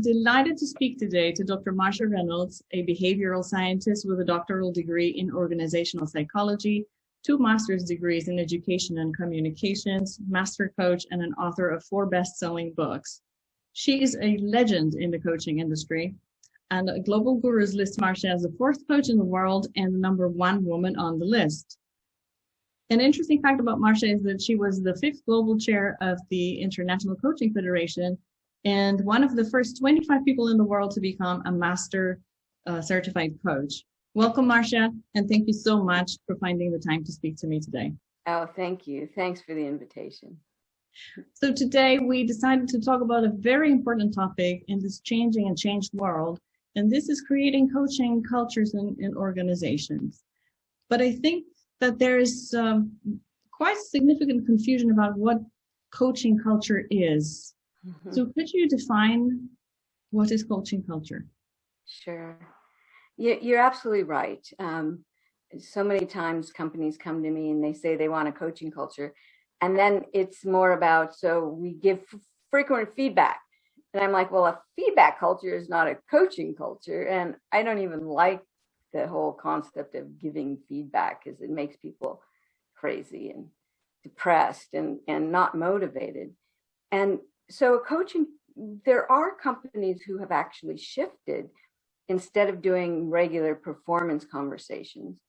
delighted to speak today to Dr. Marcia Reynolds, a behavioral scientist with a doctoral degree in organizational psychology, 2 master's degrees in education and communications, master coach, and an author of 4 best-selling books. She is a legend in the coaching industry, and Global Gurus lists Marcia as the 4th coach in the world and the #1 woman on the list. An interesting fact about Marcia is that she was the 5th global chair of the International Coaching Federation and one of the first 25 people in the world to become a master certified coach. Welcome, Marcia, and thank you so much for finding the time to speak to me today. Oh, thank you. Thanks for the invitation. So today we decided to talk about a very important topic in this changing and changed world, and this is creating coaching cultures in organizations. But I think that there is quite significant confusion about what coaching culture is. Mm-hmm. So could you define what is coaching culture? Sure. You're absolutely right. So many times companies come to me and they say they want a coaching culture. And then it's more about, so we give frequent feedback. And I'm like, well, a feedback culture is not a coaching culture. And I don't even like the whole concept of giving feedback because it makes people crazy and depressed and not motivated. And so coaching, there are companies who have actually shifted. Instead of doing regular performance conversations,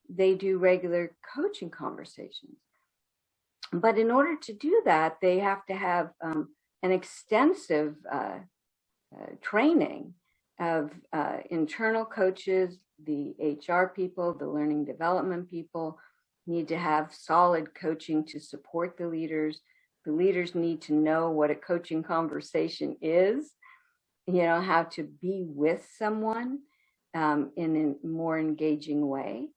they do regular coaching conversations. But in order to do that, they have to have an extensive training of internal coaches. The HR people, the learning development people need to have solid coaching to support the leaders. The leaders need to know what a coaching conversation is, how to be with someone in a more engaging way.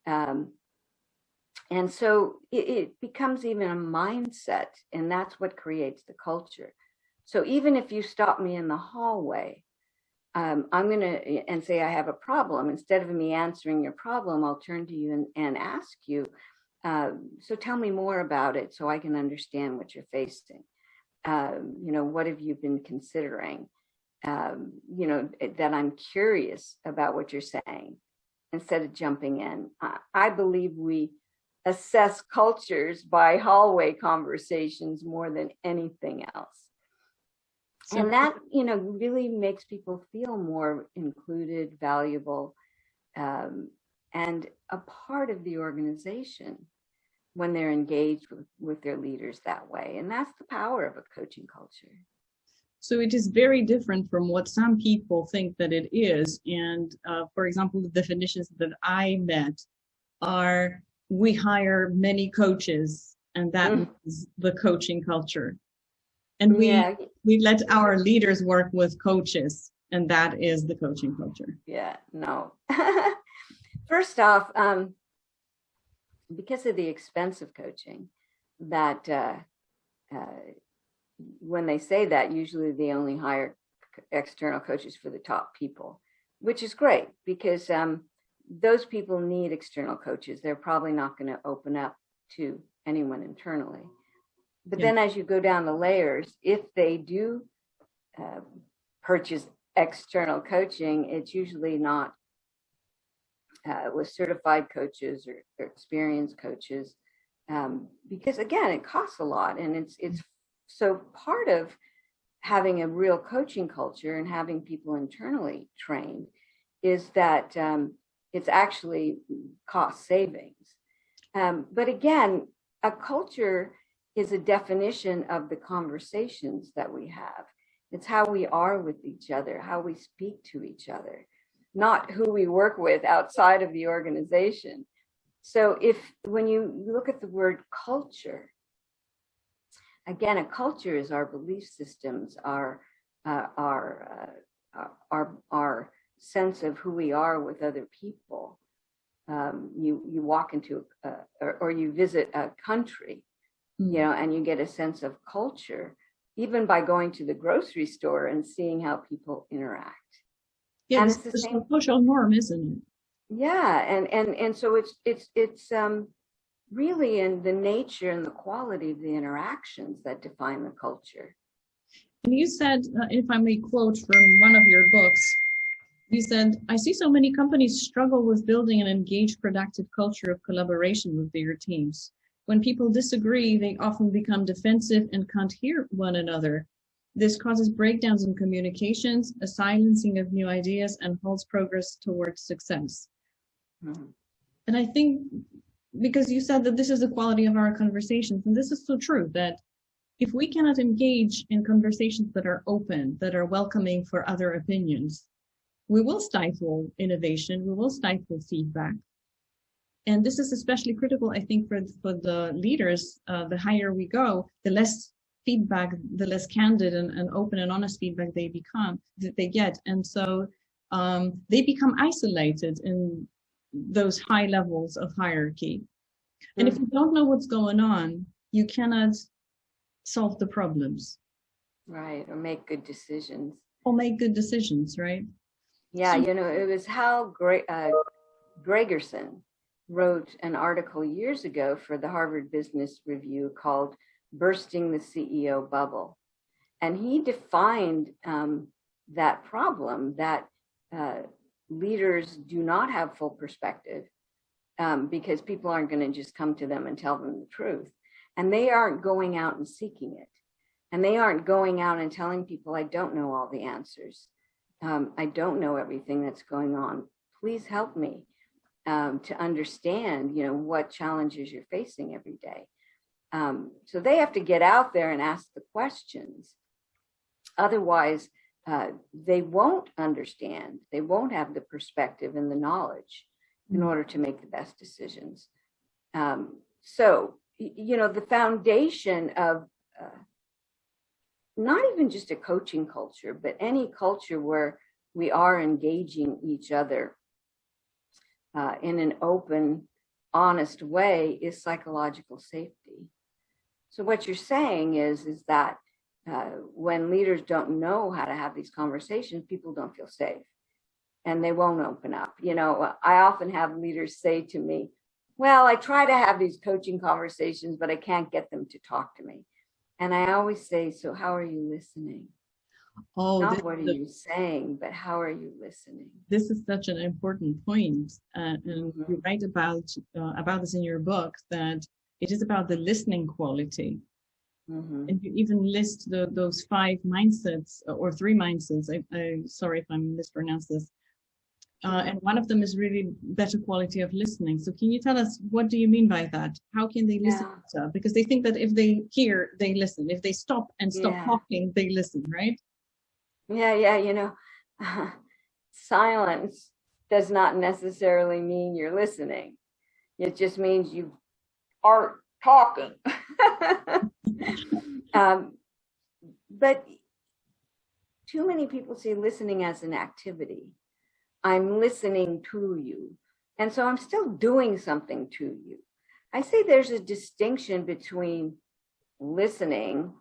And so it becomes even a mindset, and that's what creates the culture. So even if you stop me in the hallway, I'm going to and say I have a problem. Instead of me answering your problem, I'll turn to you and ask you, so tell me more about it so I can understand what you're facing. What have you been considering? That I'm curious about what you're saying instead of jumping in. I believe we assess cultures by hallway conversations more than anything else. And that, really makes people feel more included, valuable, and a part of the organization when they're engaged with their leaders that way. And that's the power of a coaching culture. So it is very different from what some people think that it is. And for example, the definitions that I met are, we hire many coaches, and that is the coaching culture. And we let our leaders work with coaches, and that is the coaching culture. Yeah, no. First off, because of the expense of coaching, that when they say that, usually they only hire external coaches for the top people, which is great because those people need external coaches. They're probably not going to open up to anyone internally. But then as you go down the layers, if they do purchase external coaching, it's usually not with certified coaches or experienced coaches, because again, it costs a lot. And it's so part of having a real coaching culture and having people internally trained is that it's actually cost savings. But again, a culture is a definition of the conversations that we have. It's how we are with each other, how we speak to each other, not who we work with outside of the organization. So when you look at the word culture, again, a culture is our belief systems, our sense of who we are with other people. You walk into or you visit a country, and you get a sense of culture, even by going to the grocery store and seeing how people interact. Yeah, it's the same social norm, isn't it? Yeah, and so it's really in the nature and the quality of the interactions that define the culture. And you said, if I may quote from one of your books, you said, I see so many companies struggle with building an engaged, productive culture of collaboration with their teams. When people disagree, they often become defensive and can't hear one another. This causes breakdowns in communications, a silencing of new ideas, and halts progress towards success. Mm-hmm. And I think, because you said that this is the quality of our conversations, and this is so true, that if we cannot engage in conversations that are open, that are welcoming for other opinions, we will stifle innovation, we will stifle feedback. And this is especially critical, I think, for the leaders. The higher we go, the less feedback, the less candid and open and honest feedback they get. And so they become isolated in those high levels of hierarchy. And if you don't know what's going on, you cannot solve the problems. Right, or make good decisions. Right? Yeah, it was Hal Gregerson wrote an article years ago for the Harvard Business Review called Bursting the CEO Bubble. And he defined that problem, that leaders do not have full perspective because people aren't going to just come to them and tell them the truth. And they aren't going out and seeking it. And they aren't going out and telling people, I don't know all the answers. I don't know everything that's going on. Please help me to understand, what challenges you're facing every day. So they have to get out there and ask the questions. Otherwise, they won't understand. They won't have the perspective and the knowledge in order to make the best decisions. So, the foundation of not even just a coaching culture, but any culture where we are engaging each other in an open, honest way is psychological safety. So what you're saying is that when leaders don't know how to have these conversations, people don't feel safe and they won't open up. I often have leaders say to me, well, I try to have these coaching conversations, but I can't get them to talk to me. And I always say, so how are you listening? Not what are you saying, but how are you listening? This is such an important point. And you write about this in your book, that it is about the listening quality. Mm-hmm. And you even list those 5 mindsets or 3 mindsets. I sorry if I mispronounced this. And one of them is really better quality of listening. So can you tell us, what do you mean by that? How can they listen better? Because they think that if they hear, they listen. If they stop talking, they listen, right? Yeah. Silence does not necessarily mean you're listening. It just means you aren't talking. But too many people see listening as an activity. I'm listening to you. And so I'm still doing something to you. I say there's a distinction between listening,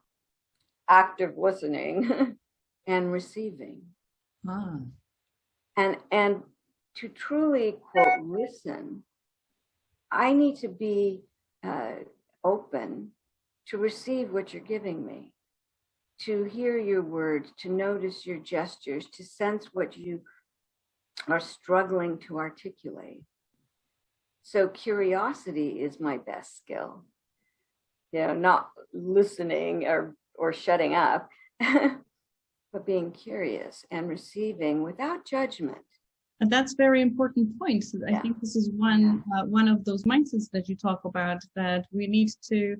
active listening, and receiving. And to truly, quote, listen, I need to be open to receive what you're giving me, to hear your words, to notice your gestures, to sense what you are struggling to articulate. So curiosity is my best skill. Not listening or shutting up, but being curious and receiving without judgment. And that's very important point. So I think this is one of those mindsets that you talk about, that we need to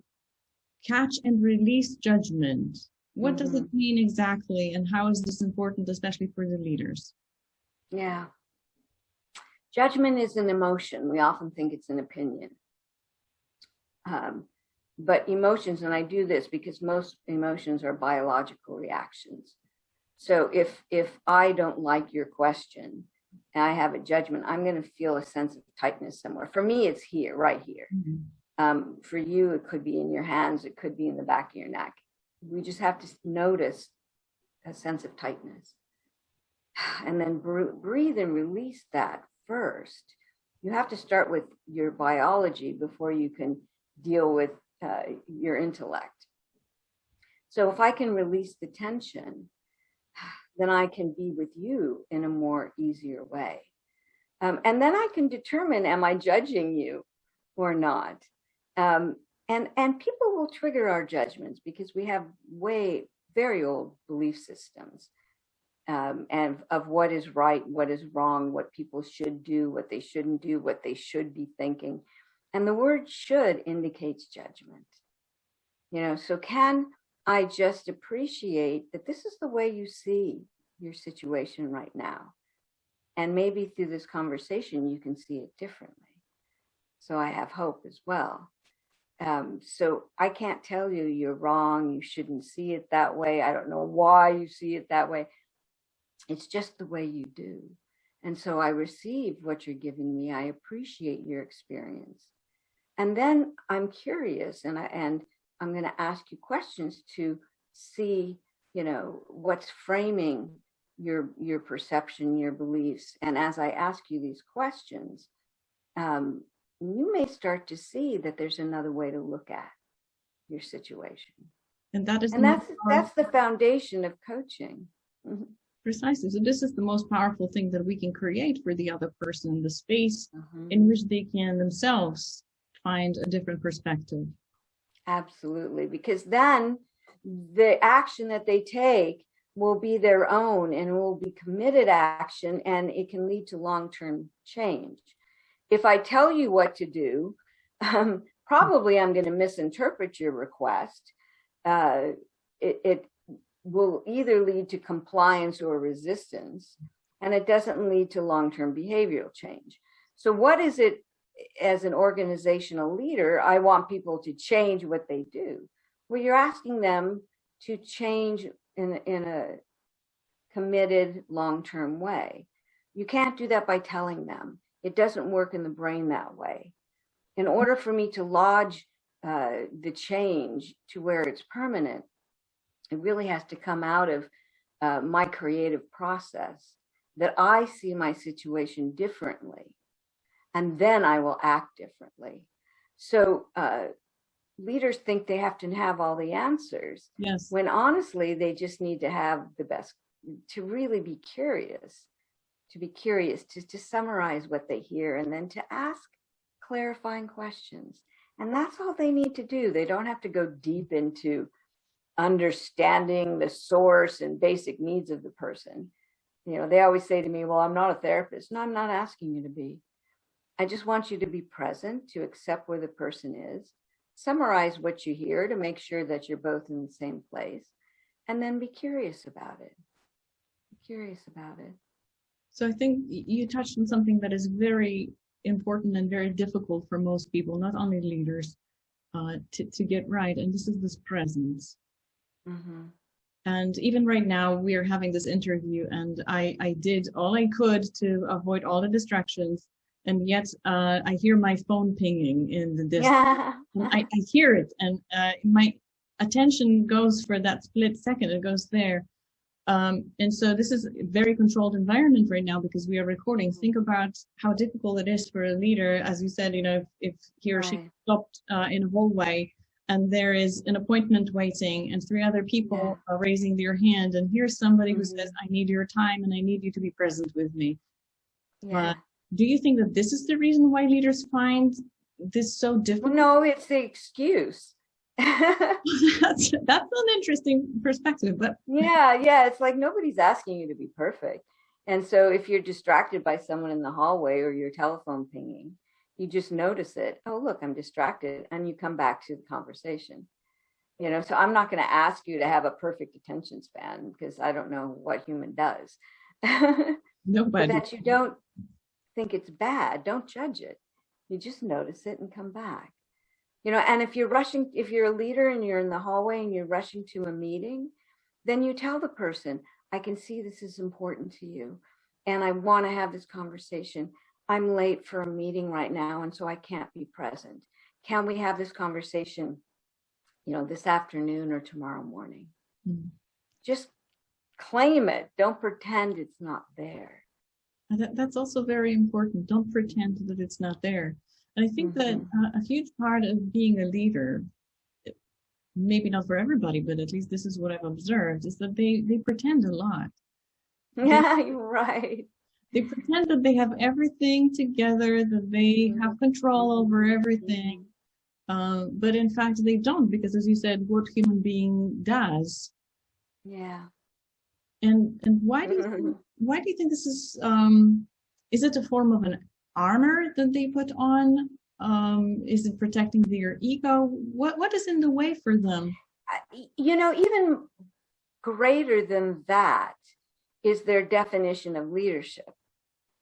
catch and release judgment. What does it mean exactly, and how is this important, especially for the leaders? Yeah. Judgment is an emotion. We often think it's an opinion. But emotions, and I do this because most emotions are biological reactions. So if I don't like your question and I have a judgment, I'm going to feel a sense of tightness somewhere. For me, it's here, right here. Mm-hmm. For you, it could be in your hands. It could be in the back of your neck. We just have to notice a sense of tightness. And then breathe and release that first. You have to start with your biology before you can deal with your intellect. So if I can release the tension, then I can be with you in a more easier way. And then I can determine, am I judging you or not? And people will trigger our judgments because we have very old belief systems, and of what is right, what is wrong, what people should do, what they shouldn't do, what they should be thinking. And the word should indicates judgment. So can I just appreciate that this is the way you see your situation right now? And maybe through this conversation, you can see it differently. So I have hope as well. So I can't tell you you're wrong, you shouldn't see it that way. I don't know why you see it that way. It's just the way you do. And so I receive what you're giving me. I appreciate your experience. And then I'm curious, and I'm going to ask you questions to see, what's framing your perception, your beliefs. And as I ask you these questions, you may start to see that there's another way to look at your situation. And that's the foundation of coaching. Mm-hmm. Precisely. So this is the most powerful thing that we can create for the other person, the space in which they can themselves find a different perspective. Absolutely. Because then the action that they take will be their own and will be committed action, and it can lead to long-term change. If I tell you what to do, probably I'm going to misinterpret your request. It will either lead to compliance or resistance, and it doesn't lead to long-term behavioral change. So what is it, as an organizational leader, I want people to change what they do? Well, you're asking them to change in a committed long-term way. You can't do that by telling them. It doesn't work in the brain that way. In order for me to lodge the change to where it's permanent, it really has to come out of my creative process, that I see my situation differently, and then I will act differently. So leaders think they have to have all the answers. Yes. When honestly, they just need to have the best, to really be curious, to summarize what they hear, and then to ask clarifying questions. And that's all they need to do. They don't have to go deep into understanding the source and basic needs of the person. They always say to me, well, I'm not a therapist. No, I'm not asking you to be. I just want you to be present, to accept where the person is, summarize what you hear to make sure that you're both in the same place, and then be curious about it. So I think you touched on something that is very important and very difficult for most people, not only leaders, to get right. And this is this presence. Mm-hmm. And even right now, we are having this interview, and I did all I could to avoid all the distractions. And yet I hear my phone pinging in the distance. Yeah. I hear it, and my attention goes for that split second. It goes there. And so this is a very controlled environment right now because we are recording. Think about how difficult it is for a leader, as you said, if he or she stopped in a hallway and there is an appointment waiting and 3 other people are raising their hand, and here's somebody who says, I need your time and I need you to be present with me. Yeah. Do you think that this is the reason why leaders find this so difficult? Well, no, it's the excuse. That's an interesting perspective, but yeah, it's like nobody's asking you to be perfect. And so if you're distracted by someone in the hallway or your telephone pinging, you just notice it. Oh, look, I'm distracted. And you come back to the conversation. So I'm not going to ask you to have a perfect attention span because I don't know what human does. Nobody. But that you don't think it's bad, don't judge it. You just notice it and come back. And if you're a leader and you're in the hallway and you're rushing to a meeting, then you tell the person, I can see this is important to you and I want to have this conversation. I'm late for a meeting right now, and so I can't be present. Can we have this conversation, this afternoon or tomorrow morning? Mm-hmm. Just claim it. Don't pretend it's not there. That's also very important. Don't pretend that it's not there. And I think that a huge part of being a leader maybe not for everybody, but at least this is what I've observed, is that they pretend a lot. Yeah, you're right. They pretend that they have everything together, that they have control over everything. But in fact, they don't, because as you said, what human being does. Yeah. And why do you think this is it a form of an armor that they put on? Is it protecting their ego? What is in the way for them? Even greater than that is their definition of leadership.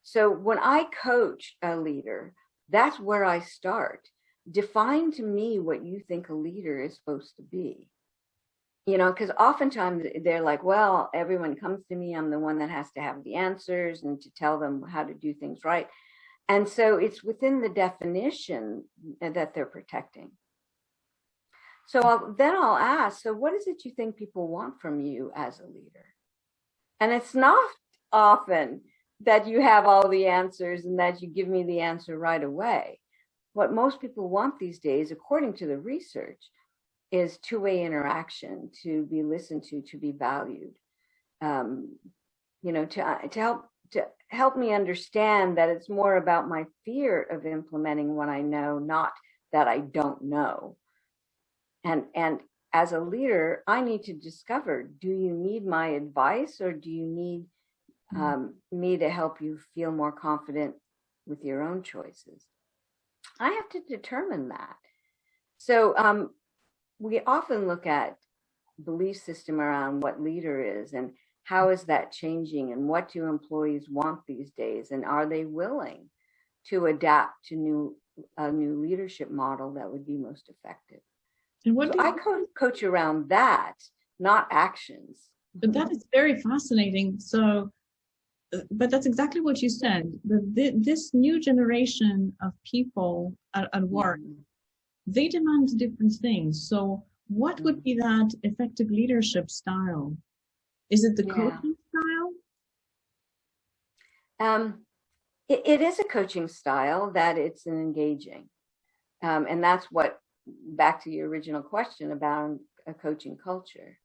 So when I coach a leader, that's where I start. Define to me what you think a leader is supposed to be. Because oftentimes they're like, well, everyone comes to me. I'm the one that has to have the answers and to tell them how to do things right. And so it's within the definition that they're protecting. So then I'll ask, so what is it you think people want from you as a leader? And it's not often that you have all the answers and that you give me the answer right away. What most people want these days, according to the research, is two-way interaction, to be listened to be valued, to help me understand that it's more about my fear of implementing what I know, not that I don't know. And as a leader, I need to discover, do you need my advice, or do you need me to help you feel more confident with your own choices? I have to determine that. So we often look at belief system around what leader is and how is that changing, and what do employees want these days, and are they willing to adapt to a new leadership model that would be most effective. And what so I coach around that, not actions. But that is very fascinating. So, but that's exactly what you said. This new generation of people at work, they demand different things. So what would be that effective leadership style? Is it the coaching style? It is a coaching style that it's an engaging. And that's what, back to your original question about a coaching culture,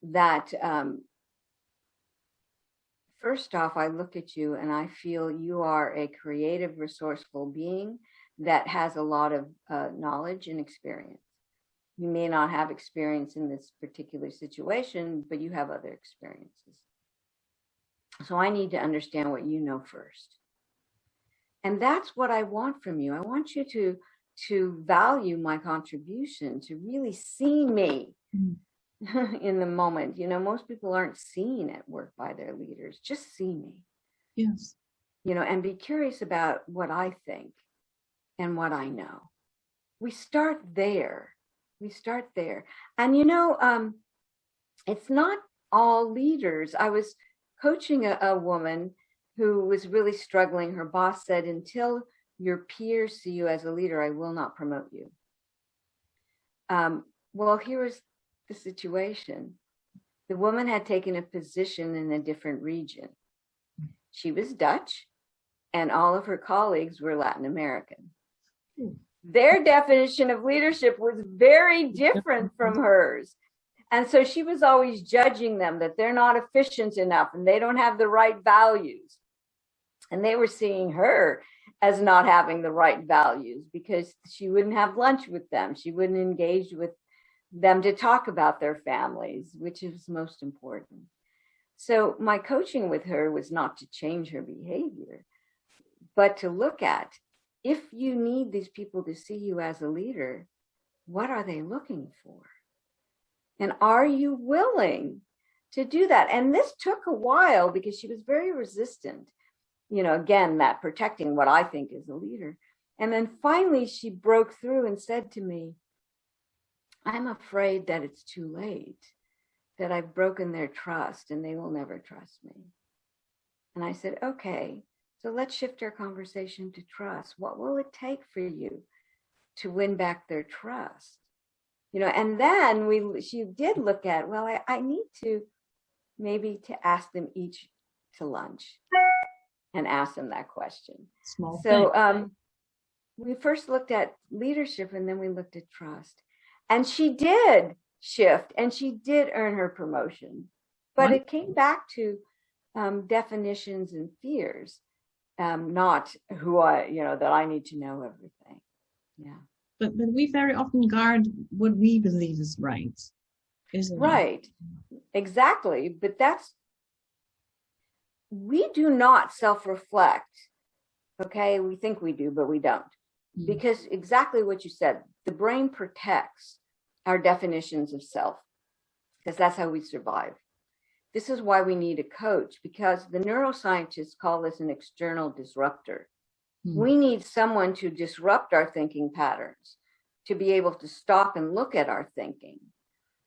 that first off, I look at you and I feel you are a creative, resourceful being that has a lot of knowledge and experience. You may not have experience in this particular situation, but you have other experiences. So I need to understand what you know first. And that's what I want from you. I want you to value my contribution, to really see me in the moment. Most people aren't seen at work by their leaders. Just see me. Yes. And be curious about what I think and what I know. We start there. And it's not all leaders. I was coaching a woman who was really struggling. Her boss said, until your peers see you as a leader, I will not promote you. Well, here was the situation. The woman had taken a position in a different region. She was Dutch, and all of her colleagues were Latin American. Their definition of leadership was very different from hers. And so she was always judging them that they're not efficient enough and they don't have the right values. And they were seeing her as not having the right values because she wouldn't have lunch with them. She wouldn't engage with them to talk about their families, which is most important. So my coaching with her was not to change her behavior, but to look at, if you need these people to see you as a leader, what are they looking for? And are you willing to do that? And this took a while because she was very resistant. Again, that protecting what I think is a leader. And then finally she broke through and said to me, I'm afraid that it's too late, that I've broken their trust and they will never trust me. And I said, okay, so let's shift our conversation to trust. What will it take for you to win back their trust? And then she did look at, well, I need to maybe to ask them each to lunch and ask them that question. Small so we first looked at leadership and then we looked at trust. And she did shift and she did earn her promotion. But it came back to definitions and fears, not that I need to know everything. Yeah. But we very often guard what we believe is right, isn't it? Right. Exactly. But we do not self-reflect. Okay. We think we do, but we don't. Because exactly what you said, the brain protects our definitions of self, because that's how we survive. This is why we need a coach, because the neuroscientists call this an external disruptor. We need someone to disrupt our thinking patterns, to be able to stop and look at our thinking.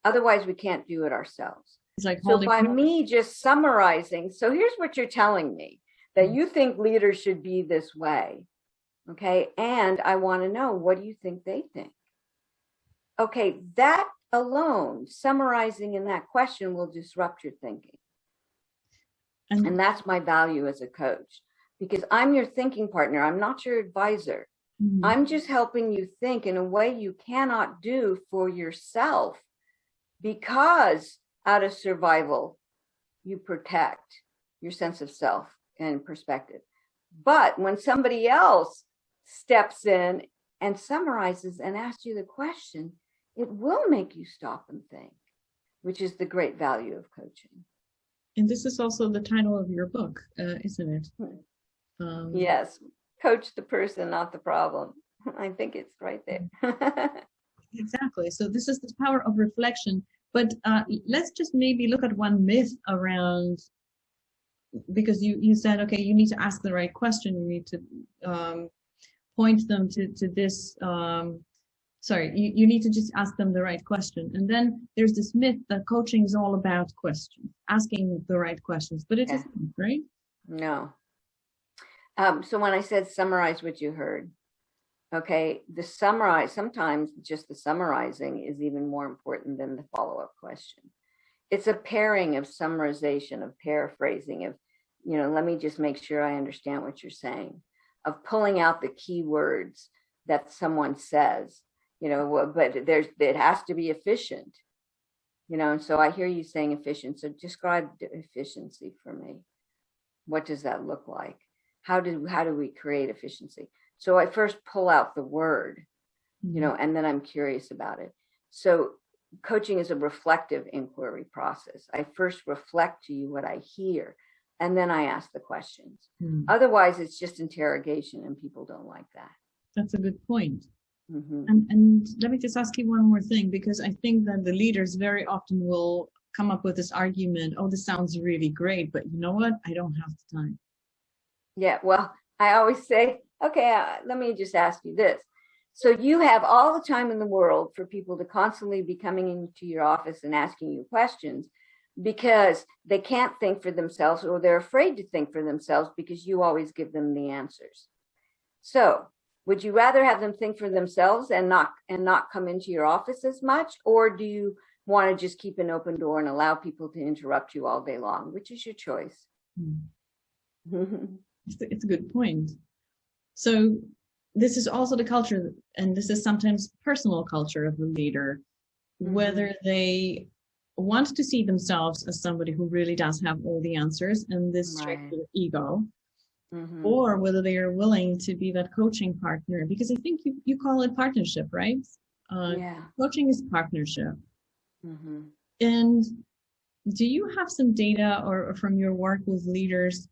Otherwise, we can't do it ourselves. It's like so by me just summarizing, so here's what you're telling me, that you think leaders should be this way. Okay. And I want to know, what do you think they think? Okay. That alone, summarizing in that question, will disrupt your thinking. And that's my value as a coach, because I'm your thinking partner. I'm not your advisor. I'm just helping you think in a way you cannot do for yourself, because out of survival, you protect your sense of self and perspective. But when somebody else steps in and summarizes and asks you the question, it will make you stop and think, which is the great value of coaching. And this is also the title of your book, isn't it? Yes. Coach the person, not the problem. I think it's right there. Exactly. So this is the power of reflection. But let's just maybe look at one myth around, because you said, okay, you need to ask the right question. You need to point them to this. You need to just ask them the right question. And then there's this myth that coaching is all about questions, asking the right questions, but it isn't, right? No. So when I said summarize what you heard, okay, sometimes just the summarizing is even more important than the follow-up question. It's a pairing of summarization, of paraphrasing, of, let me just make sure I understand what you're saying, of pulling out the key words that someone says, but it has to be efficient, and so I hear you saying efficient. So describe efficiency for me. What does that look like? How do we create efficiency? So I first pull out the word, and then I'm curious about it. So coaching is a reflective inquiry process. I first reflect to you what I hear, and then I ask the questions. Otherwise, it's just interrogation, and people don't like that. That's a good point. And let me just ask you one more thing, because I think that the leaders very often will come up with this argument, oh, this sounds really great, but you know what? I don't have the time. Yeah, well, I always say, okay, let me just ask you this. So you have all the time in the world for people to constantly be coming into your office and asking you questions because they can't think for themselves, or they're afraid to think for themselves because you always give them the answers. So would you rather have them think for themselves and not come into your office as much? Or do you want to just keep an open door and allow people to interrupt you all day long? Which is your choice? It's a good point. So this is also the culture, and this is sometimes personal culture of a leader, whether they want to see themselves as somebody who really does have all the answers and this straight ego, or whether they are willing to be that coaching partner, because I think you call it partnership, right? Coaching is partnership. And do you have some data or from your work with leaders,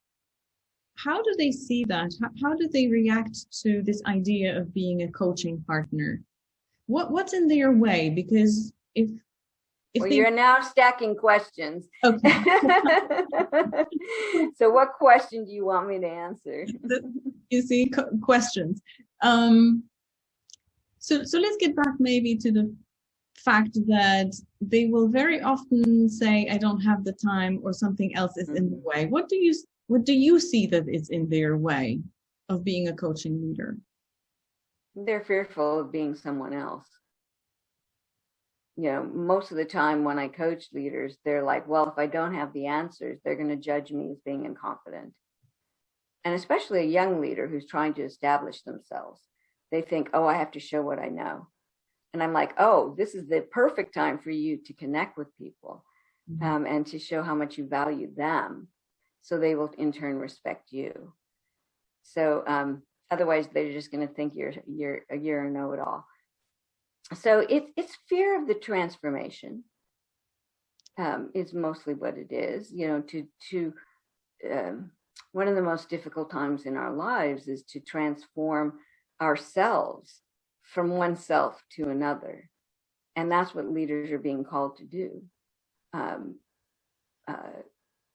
how do they see that? How do they react to this idea of being a coaching partner? What's in their way? Because if you're now stacking questions. Okay. So what question do you want me to answer? You see, questions. So let's get back maybe to the fact that they will very often say, I don't have the time, or something else is in the way. What do you see that is in their way of being a coaching leader? They're fearful of being someone else. Most of the time when I coach leaders, they're like, well, if I don't have the answers, they're going to judge me as being incompetent. And especially a young leader who's trying to establish themselves. They think, oh, I have to show what I know. And I'm like, oh, this is the perfect time for you to connect with people, and to show how much you value them, so they will in turn respect you. So otherwise, they're just going to think you're a know-it-all. So it's fear of the transformation is mostly what it is. One of the most difficult times in our lives is to transform ourselves from oneself to another. And that's what leaders are being called to do.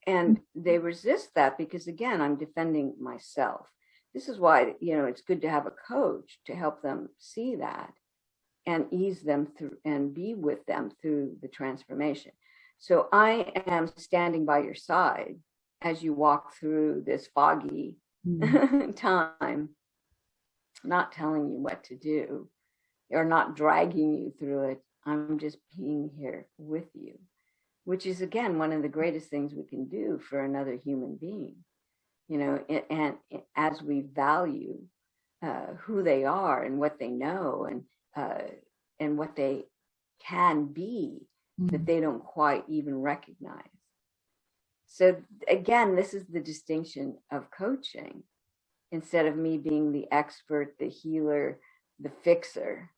And they resist that because, again, I'm defending myself. This is why, it's good to have a coach to help them see that and ease them through and be with them through the transformation. So I am standing by your side as you walk through this foggy time, not telling you what to do or not dragging you through it. I'm just being here with you, which is, again, one of the greatest things we can do for another human being, and as we value who they are and what they know and what they can be that they don't quite even recognize. So again, this is the distinction of coaching. Instead of me being the expert, the healer, the fixer,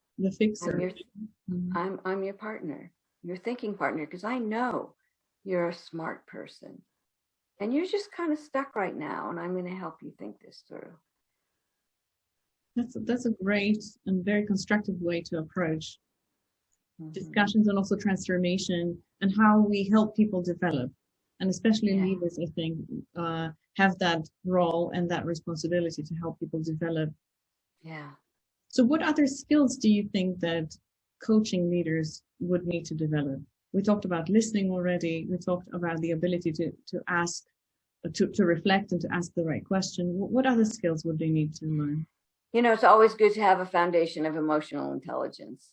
I'm your partner, your thinking partner, because I know you're a smart person and you're just kind of stuck right now, and I'm going to help you think this through. That's a great and very constructive way to approach discussions and also transformation, and how we help people develop, and especially leaders, I think, have that role and that responsibility to help people develop. Yeah. So what other skills do you think that coaching leaders would need to develop? We talked about listening already. We talked about the ability to ask, to reflect and to ask the right question. What other skills would they need to learn? It's always good to have a foundation of emotional intelligence.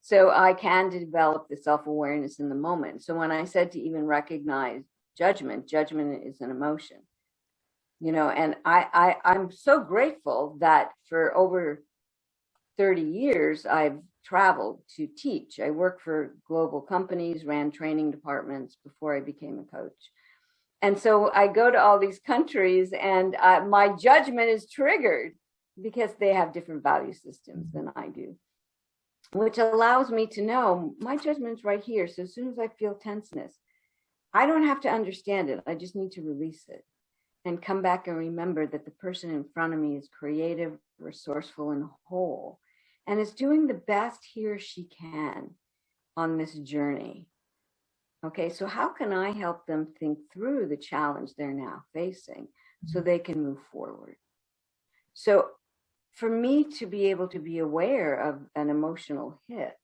So I can develop the self-awareness in the moment. So when I said to even recognize judgment is an emotion, and I'm so grateful that for over 30 years, I've traveled to teach. I worked for global companies, ran training departments before I became a coach. And so I go to all these countries, and my judgment is triggered because they have different value systems than I do, which allows me to know my judgment's right here. So as soon as I feel tenseness, I don't have to understand it. I just need to release it and come back and remember that the person in front of me is creative, resourceful, and whole, and is doing the best he or she can on this journey. Okay, so how can I help them think through the challenge they're now facing so they can move forward? So for me to be able to be aware of an emotional hit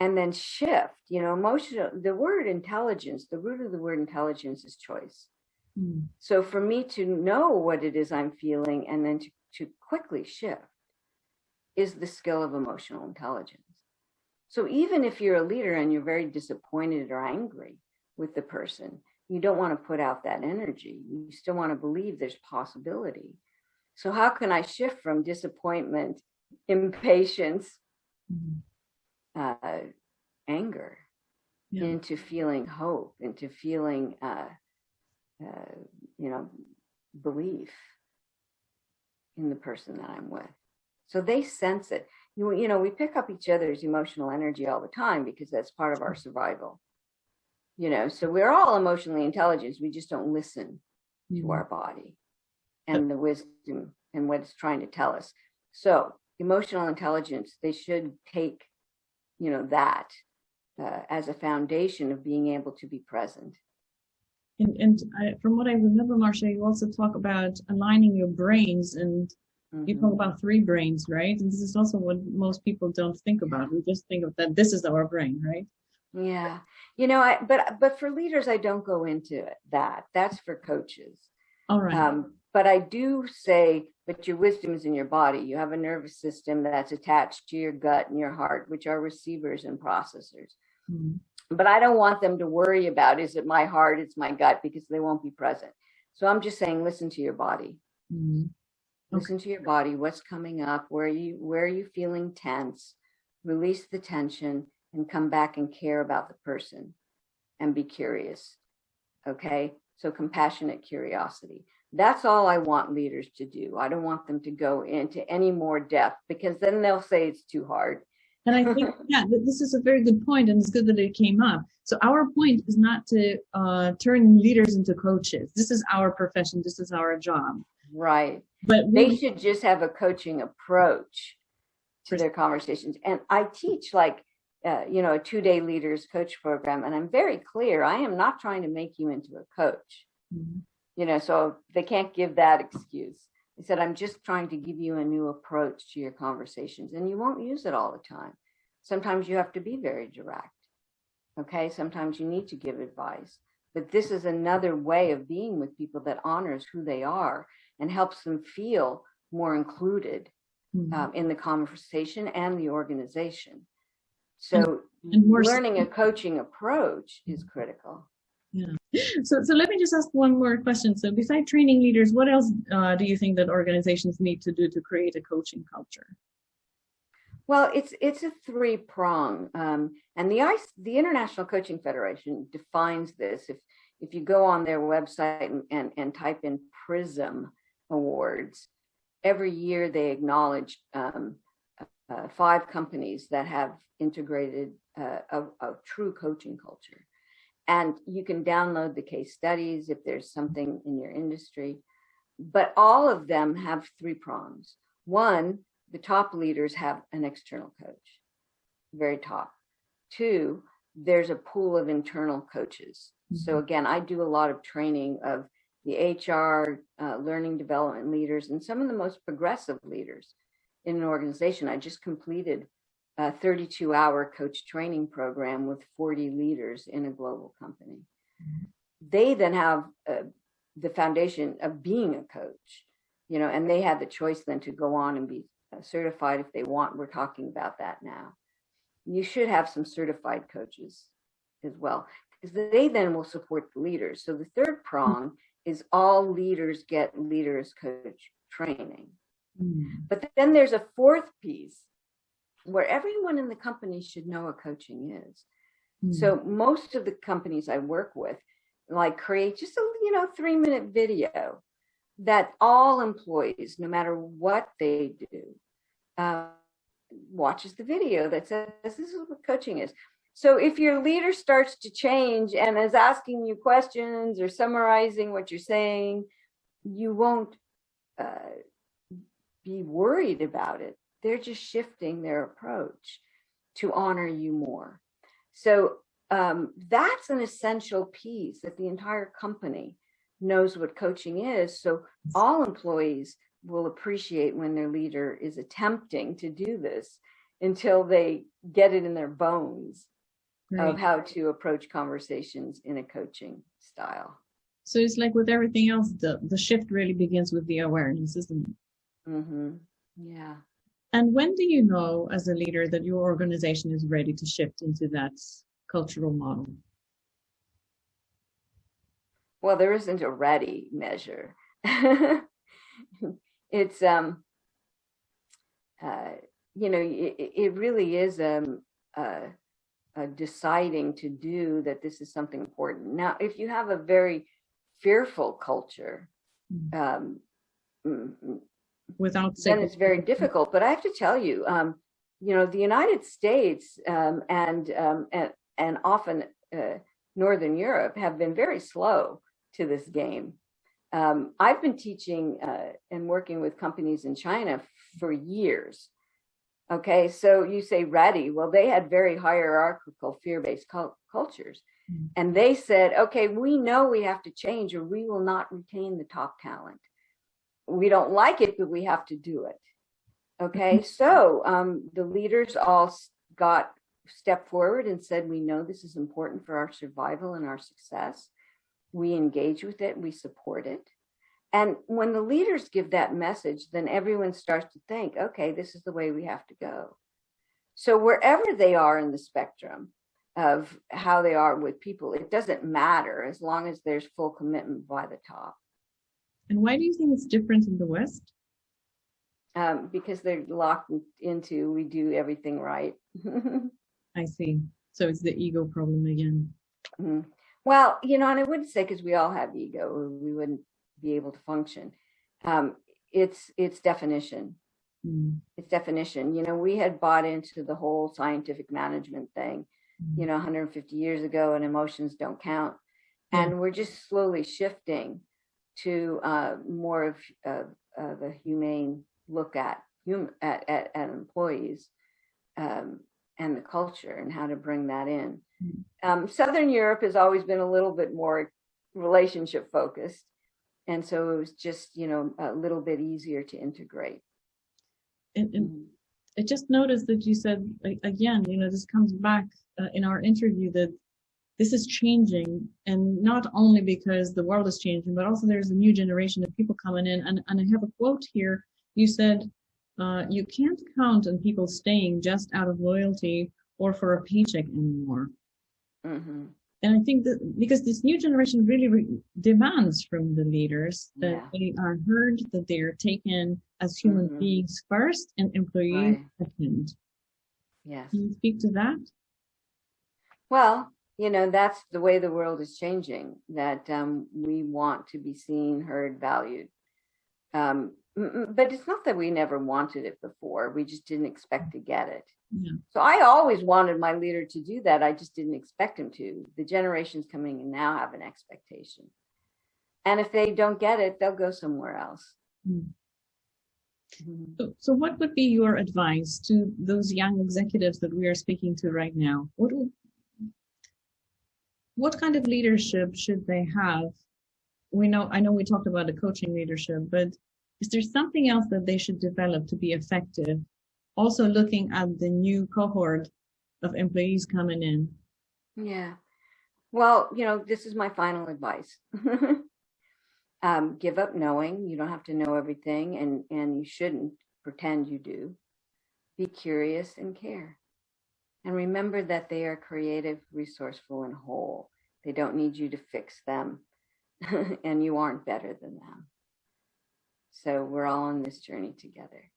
and then shift, the word intelligence, the root of the word intelligence is choice. So for me to know what it is I'm feeling and then to quickly shift is the skill of emotional intelligence. So even if you're a leader and you're very disappointed or angry with the person, you don't want to put out that energy. You still want to believe there's possibility. So how can I shift from disappointment, impatience, anger, into feeling hope, into feeling, belief in the person that I'm with? So they sense it. We pick up each other's emotional energy all the time because that's part of our survival. So we're all emotionally intelligent. We just don't listen to our body and the wisdom and what it's trying to tell us. So emotional intelligence, they should take, that as a foundation of being able to be present. From what I remember, Marcia, you also talk about aligning your brains, and you talk about 3 brains, right? And this is also what most people don't think about. We just think of that this is our brain, right? Yeah. But for leaders, I don't go into that. That's for coaches. All right. But I do say, but your wisdom is in your body. You have a nervous system that's attached to your gut and your heart, which are receivers and processors. But I don't want them to worry about, is it my heart, it's my gut, because they won't be present. So I'm just saying, listen to your body. Listen to your body, what's coming up, where are you feeling tense, release the tension, and come back and care about the person and be curious. Okay, so compassionate curiosity. That's all I want leaders to do. I don't want them to go into any more depth, because then they'll say it's too hard. And I think, yeah, this is a very good point, and it's good that it came up. So our point is not to turn leaders into coaches. This is our profession. This is our job. Right. But they should just have a coaching approach to their conversations. And I teach a 2-day leaders coach program, and I'm very clear. I am not trying to make you into a coach. Mm-hmm. So they can't give that excuse. I said, I'm just trying to give you a new approach to your conversations, and you won't use it all the time. Sometimes you have to be very direct. Okay. Sometimes you need to give advice, but this is another way of being with people that honors who they are and helps them feel more included in the conversation and the organization. So learning a coaching approach is critical. Yeah. So let me just ask one more question. So besides training leaders, what else do you think that organizations need to do to create a coaching culture? Well, it's a 3-prong, and the International Coaching Federation defines this. If you go on their website and type in PRISM Awards, every year they acknowledge 5 companies that have integrated a true coaching culture. And you can download the case studies if there's something in your industry. But all of them have 3 prongs. 1, the top leaders have an external coach, very top. 2, there's a pool of internal coaches. So again, I do a lot of training of the HR, learning development leaders, and some of the most progressive leaders in an organization. I just completed a 32-hour coach training program with 40 leaders in a global company. They then have the foundation of being a coach, and they have the choice then to go on and be certified if they want. We're talking about that now. You should have some certified coaches as well, because they then will support the leaders. So the 3rd prong is all leaders get leaders coach training. But then there's a 4th piece where everyone in the company should know what coaching is. So most of the companies I work with create just a 3-minute video that all employees, no matter what they do, watches the video that says this is what coaching is. So if your leader starts to change and is asking you questions or summarizing what you're saying, you won't be worried about it. They're just shifting their approach to honor you more. So that's an essential piece, that the entire company knows what coaching is. So all employees will appreciate when their leader is attempting to do this until they get it in their bones of how to approach conversations in a coaching style. So it's like with everything else, the shift really begins with the awareness, isn't it? Mm-hmm. Yeah. And when do you know as a leader that your organization is ready to shift into that cultural model? Well, there isn't a ready measure. It's, it really is deciding to do that this is something important. Now, if you have a very fearful culture, then it's very difficult. But I have to tell you, the United States and often Northern Europe have been very slow to this game. I've been teaching and working with companies in China for years. Okay, so you say ready. Well, they had very hierarchical, fear-based cultures. And they said, okay, we know we have to change or we will not retain the top talent. We don't like it, but we have to do it. Okay, so the leaders all stepped forward and said, we know this is important for our survival and our success. We engage with it, we support it. And when the leaders give that message, then everyone starts to think, okay, this is the way we have to go. So wherever they are in the spectrum of how they are with people, it doesn't matter as long as there's full commitment by the top. And why do you think it's different in the West? because they're locked into we do everything right. I see. So it's the ego problem again. Mhm. Well, and I wouldn't say because we all have ego, or we wouldn't be able to function. It's definition. Mm. It's definition. We had bought into the whole scientific management thing, 150 years ago, and emotions don't count. Yeah. And we're just slowly shifting to more of a humane look at employees and the culture and how to bring that in. Southern Europe has always been a little bit more relationship focused. And so it was just, a little bit easier to integrate. And I just noticed that you said, again, this comes back in our interview, that this is changing, and not only because the world is changing, but also there's a new generation of people coming in. And I have a quote here. You said, you can't count on people staying just out of loyalty or for a paycheck anymore. Mm-hmm. And I think that because this new generation really demands from the leaders that they are heard, that they are taken as human beings first and employees second. Yes. Can you speak to that? Well, that's the way the world is changing, that we want to be seen, heard, valued. But it's not that we never wanted it before. We just didn't expect to get it. Yeah. So I always wanted my leader to do that. I just didn't expect him to. The generations coming in now have an expectation. And if they don't get it, they'll go somewhere else. Mm-hmm. So what would be your advice to those young executives that we are speaking to right now? What kind of leadership should they have? I know we talked about the coaching leadership, but is there something else that they should develop to be effective? Also looking at the new cohort of employees coming in. Yeah. Well, this is my final advice. Give up knowing. You don't have to know everything, and you shouldn't pretend you do. Be curious and care. And remember that they are creative, resourceful, and whole. They don't need you to fix them, and you aren't better than them. So we're all on this journey together.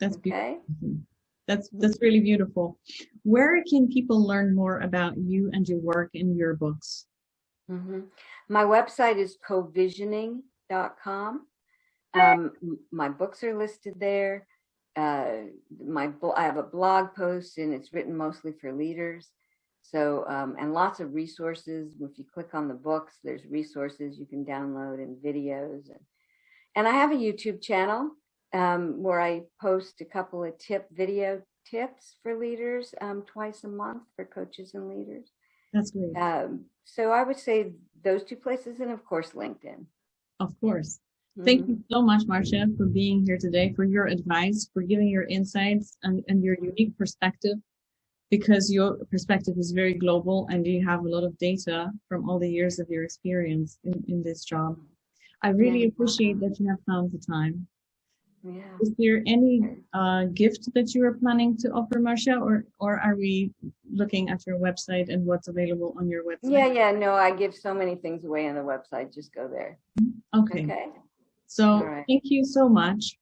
That's beautiful. That's really beautiful. Where can people learn more about you and your work in your books? Mm-hmm. My website is covisioning.com. My books are listed there. I have a blog post, and it's written mostly for leaders. So, and lots of resources. If you click on the books, there's resources you can download and videos. And I have a YouTube channel where I post a couple of video tips for leaders twice a month for coaches and leaders. That's great. So I would say those two places, and of course, LinkedIn. Of course. Thank you so much, Marcia, for being here today, for your advice, for giving your insights and your unique perspective, because your perspective is very global and you have a lot of data from all the years of your experience in this job. I really appreciate that you have found the time. Yeah. Is there any gift that you are planning to offer, Marcia, or are we looking at your website and what's available on your website? Yeah. No, I give so many things away on the website. Just go there. Okay. So thank you so much.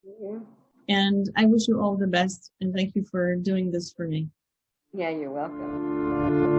And I wish you all the best. And thank you for doing this for me. Yeah, you're welcome.